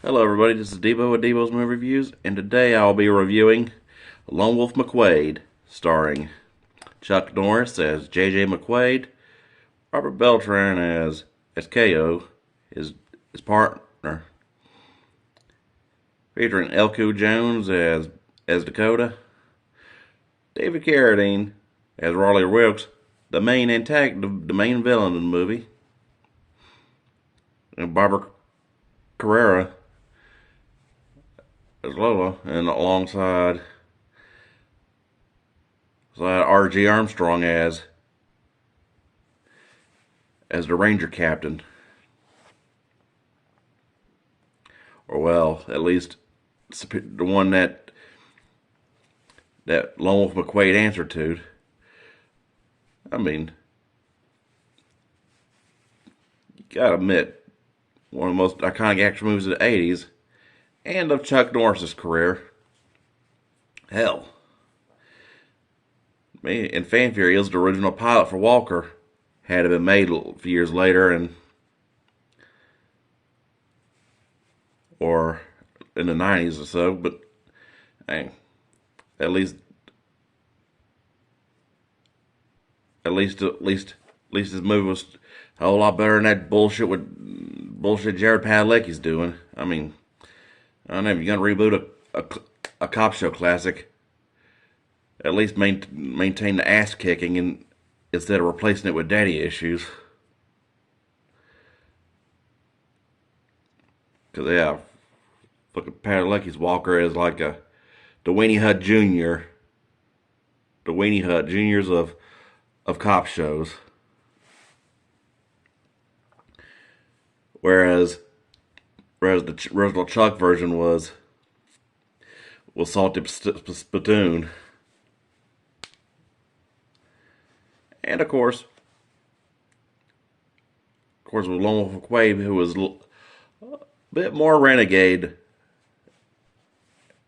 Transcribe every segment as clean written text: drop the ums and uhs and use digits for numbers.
Hello everybody, this is Debo with Debo's Movie Reviews, and today I'll be reviewing Lone Wolf McQuade, starring Chuck Norris as J.J. McQuade, Robert Beltran as K.O., his partner, featuring Elko Jones as Dakota, David Carradine as Raleigh Wilkes, the main villain in the movie, and Barbara Carrera as Lola, and alongside R.G. Armstrong as the Ranger Captain, or well, at least the one that Lone Wolf McQuade answered to. I mean, you gotta admit, one of the most iconic action movies of the '80s and of Chuck Norris's career. Hell, in fanfare, he was the original pilot for Walker. Had it been made a few years later, or in the '90s or so, but hey, at least his movie was a whole lot better than that bullshit Jared Padalecki's doing. I mean, I don't know if you're gonna reboot a cop show classic, at least maintain the ass kicking instead of replacing it with daddy issues. Cause yeah, look at Padalecki's Walker as like the Weenie Hut Junior, the Weenie Hut Juniors of cop shows. Whereas the original Chuck version was Salty Spittoon. And of course with Lone Wolf McQuade, who was a bit more renegade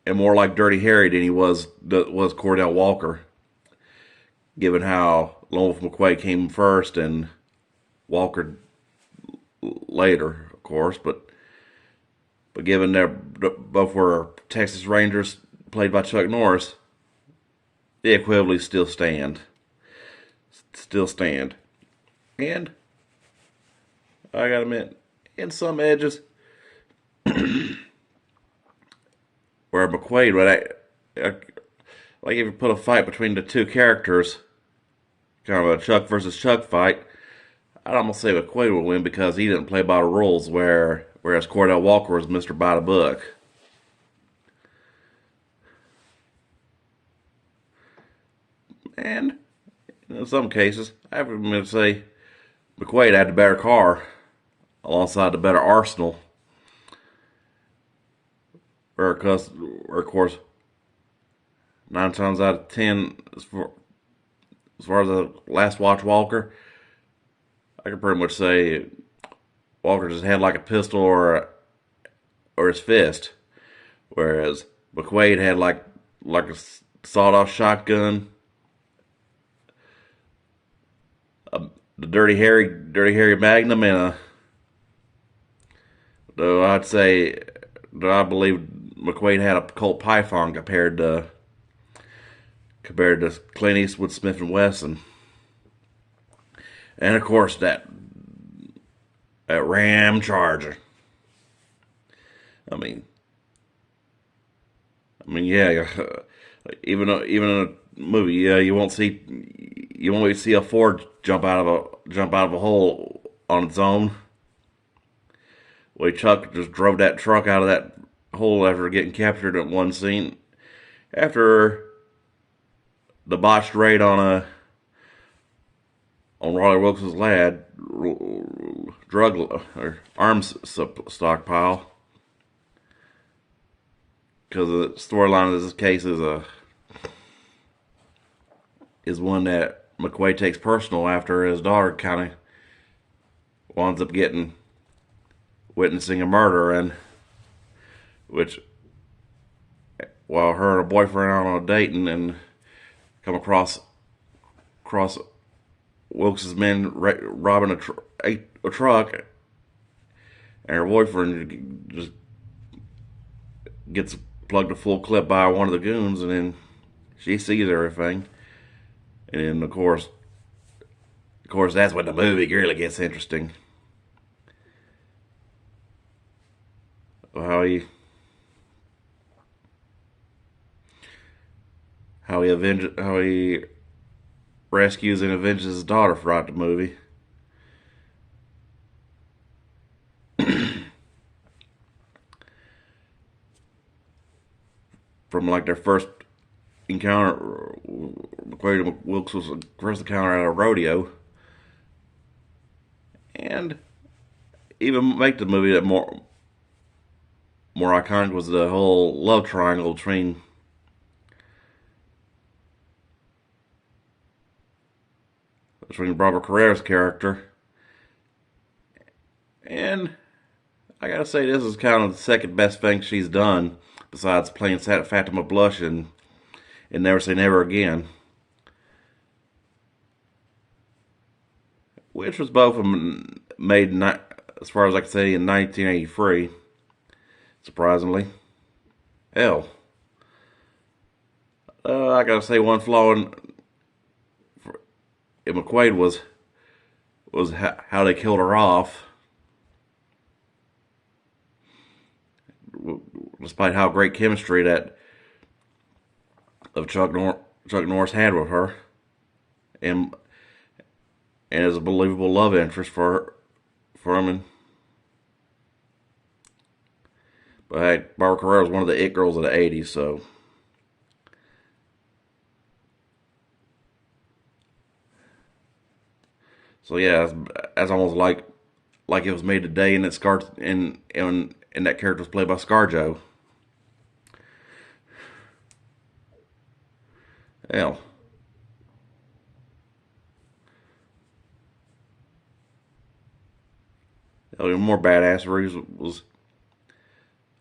and more like Dirty Harry than he was Cordell Walker. Given how Lone Wolf McQuade came first and Walker later, of course, but given that both were Texas Rangers played by Chuck Norris, they equivalently still stand. And I gotta admit, in some edges, where McQuade would like if you put a fight between the two characters, kind of a Chuck versus Chuck fight, I'd almost say McQuade would win because he didn't play by the rules, whereas Cordell Walker was Mr. By the Book. And in some cases, I would going to say McQuade had the better car alongside the better arsenal. Of course, 9 times out of 10, as far as the last watch Walker, I can pretty much say Walker just had like a pistol or his fist, whereas McQuade had like a sawed-off shotgun, the Dirty Harry Magnum, and though I believe McQuade had a Colt Python compared to Clint Eastwood Smith and Wesson, and of course that Ram Charger. I mean, yeah. Even in a movie, yeah, you won't see a Ford jump out of a hole on its own. Well, Chuck just drove that truck out of that hole after getting captured at one scene, after the botched raid on Raleigh Wilkes' lad drug or arms stockpile. Because the storyline of this case is one that McQuade takes personal after his daughter kind of winds up witnessing a murder, and which while her and her boyfriend are on a date and come across Wilkes' men robbing a truck, and her boyfriend just gets plugged a full clip by one of the goons, and then she sees everything. And then of course, that's when the movie really gets interesting. How he how he rescues and avenges his daughter throughout the movie. From like their first encounter, McQuade and Wilkes was the first encounter at a rodeo, and even make the movie that more iconic was the whole love triangle between Barbara Carrera's character, and I gotta say this is kind of the second best thing she's done besides playing Fatima Blush in Never Say Never Again, which was both of them made as far as I can say in 1983. Surprisingly, hell, I gotta say one flaw in McQuade was how they killed her off. Despite how great chemistry that of Chuck Norris had with her, and as a believable love interest for him. But hey, Barbara Carrera was one of the it girls of the '80s, so yeah, that's almost like it was made today, and it starts and that character was played by ScarJo. Hell, even more badassery was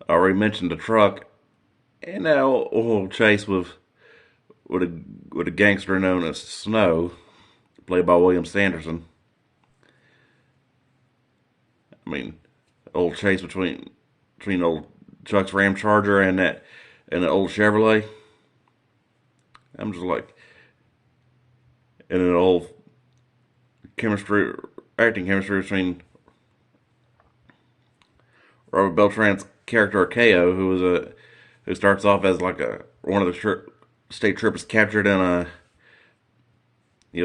I already mentioned the truck, and that old chase with a gangster known as Snow, played by William Sanderson. I mean, old chase between old Chuck's Ram Charger and the old Chevrolet. I'm just like, and an old chemistry acting chemistry between Robert Beltran's character Ko, who starts off as like one of the state troopers captured in a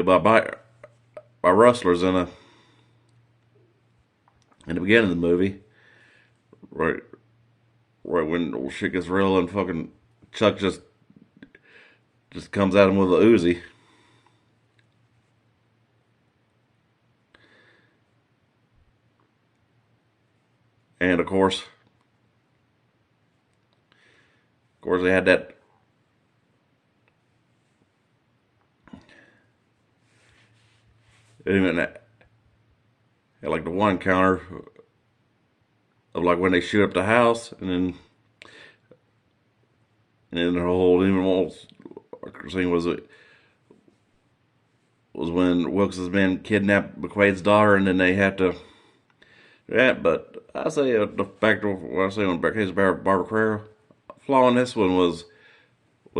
by rustlers in the beginning of the movie, right right when shit gets real and fucking Chuck just comes at him with a Uzi. And of course, they had that. Even that, like the one encounter of like when they shoot up the house, and then the whole even more scene was when Wilkes's men kidnapped McQuade's daughter, and then they had to. Yeah, but I say back to what I say on case of Barbara Carrera. Flaw in this one was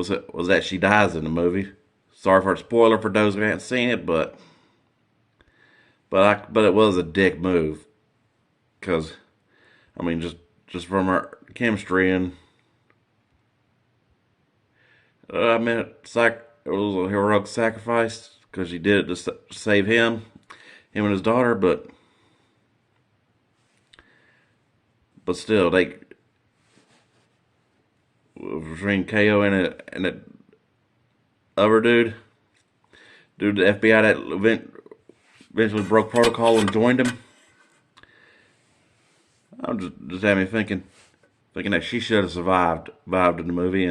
that she dies in the movie. Sorry for a spoiler for those who haven't seen it, but it was a dick move because I mean just from her chemistry and I mean it was a heroic sacrifice because she did it to save him and his daughter, but still they between Ko and that other dude the FBI that eventually broke protocol and joined him. I'm just having me thinking that she should have survived in the movie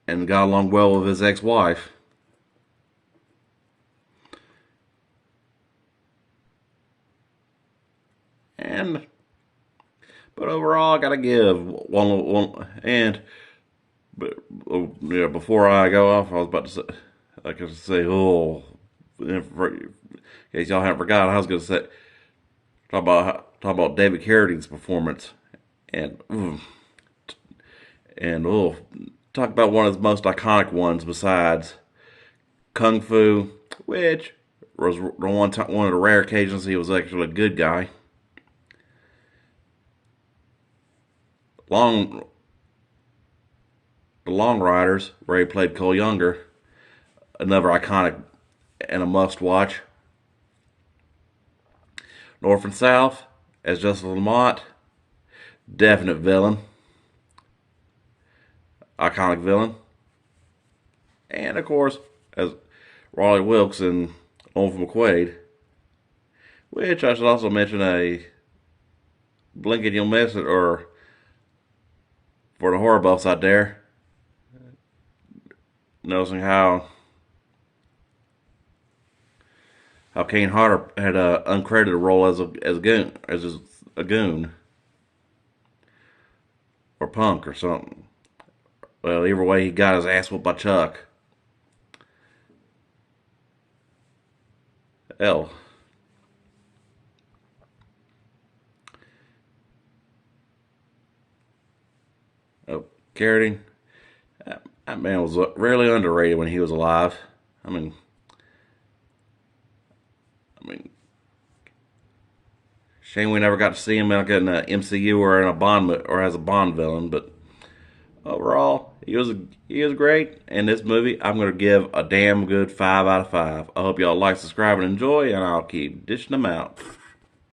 and got along well with his ex-wife. And but overall, I gotta give one and but yeah. Before I go off, I was about to say, I could say, in case y'all haven't forgot, I was gonna say talk talk about David Carradine's performance, and talk about one of his most iconic ones besides Kung Fu, which was one of the rare occasions he was actually a good guy. Long The Long Riders, where he played Cole Younger, another iconic and a must watch. North and South, as Justin Lamont, definite villain, iconic villain. And of course, as Raleigh Wilkes in Owen McQuade, which I should also mention a blink and you'll miss it, or for the horror buffs out there, noticing how Kane Hodder had an uncredited role as a goon or punk or something. Well, either way, he got his ass whooped by Chuck. Hell. Oh, Carradine. That man was really underrated when he was alive. I mean, shame we never got to see him like in an MCU or in a Bond or as a Bond villain. But overall, he was great. In this movie, I'm gonna give a damn good 5 out of 5. I hope y'all like, subscribe, and enjoy, and I'll keep dishing them out.